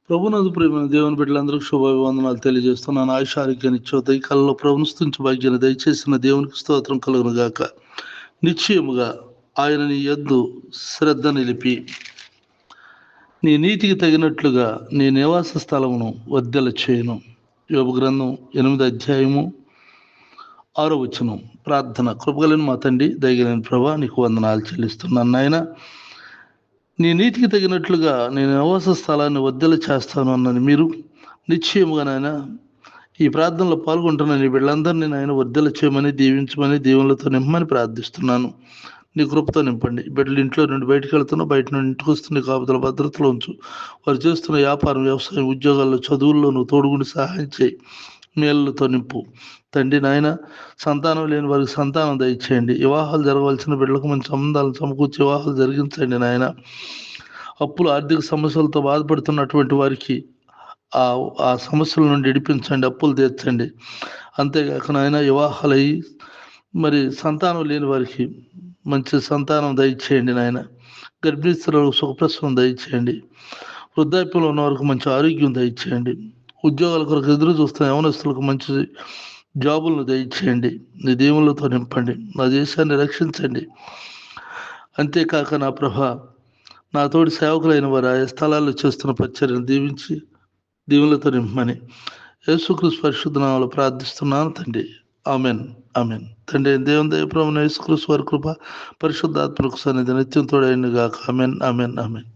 ప్రభునందు ప్రియమైన దేవుని బిడ్డలందరికీ శుభాభివందనాలు తెలియజేస్తున్నాను. ఆయుష ఆరోగ్యాన్ని ఇచ్చే ఈ కాలంలో ప్రభును స్తుతించే భాగ్యాన్ని దయచేసిన దేవునికి స్తోత్రం కలుగును గాక. నిశ్చయముగా ఆయన నీ యందు శ్రద్ధ నిలిపి నీ నీతికి తగినట్లుగా నీ నివాస స్థలమును వర్ధల చేయను. యోబు గ్రంథం 8వ అధ్యాయము 6వ వచనం. ప్రార్థన. కృపగలిగిన మా తండ్రి, దయగలిగిన ప్రభా, నీకు వందనాలు చెల్లిస్తున్నాను నాయన. నీ నీతికి తగినట్లుగా నేను నివాస స్థలాన్ని వర్ధల చేస్తాను అన్నది మీరు నిశ్చయముగా నాయన ఈ ప్రార్థనలో పాల్గొంటున్న నీ బిడ్డలందరినీ నాయన వర్ధల చేయమని, దీవించమని, దేవుళ్ళతో నింపమని ప్రార్థిస్తున్నాను. నీ కృపతో నింపండి. బిడ్డలు ఇంట్లో నుండి బయటకు వెళ్తున్నా, బయట నుండి ఇంటికి వస్తున్న కాపుదల భద్రతలో ఉంచు. వారు చేస్తున్న వ్యాపారం, వ్యవసాయం, ఉద్యోగాల్లో, చదువుల్లో నువ్వు తోడుగుండి సహాయం చేయి. మేళ్ళతో నింపు తండ్రి. నాయన సంతానం లేని వారికి సంతానం దయచేయండి. వివాహాలు జరగవలసిన బిడ్డలకు మంచి సంబంధాలను సమకూర్చి వివాహాలు జరిగించండి నాయన. అప్పులు, ఆర్థిక సమస్యలతో బాధపడుతున్నటువంటి వారికి ఆ సమస్యల నుండి విడిపించండి, అప్పులు తీర్చండి. అంతేకాక నాయన వివాహాలయ్యి మరి సంతానం లేని వారికి మంచి సంతానం దయచేయండి నాయన. గర్భిణీ స్త్రీలకు సుఖప్రసవం దయచేయండి. వృద్ధాప్యంలో ఉన్న వారికి మంచి ఆరోగ్యం దయచేయండి. ఉద్యోగాల కొరకు ఎదురు చూస్తున్న యవనస్తులకు మంచి జాబులను దయచేయండి. నీ దేవుళ్ళతో నింపండి. నా దేశాన్ని రక్షించండి. అంతేకాక నా ప్రభ, నా తోటి సేవకులైన వారు ఆయా స్థలాల్లో చేస్తున్న పరిచర్యను దీవించి దీవులతో నింపమని యేసుక్రీస్తు పరిశుద్ధ నామములో ప్రార్థిస్తున్నాను తండ్రి. Amen, amen. తండ్రి దేవుని దయ, ప్రభువైన యేసుక్రీస్తు వారి కృప, పరిశుద్ధాత్మకు సన్నిధి నిత్యం తోడైనగాక. Amen, amen, amen.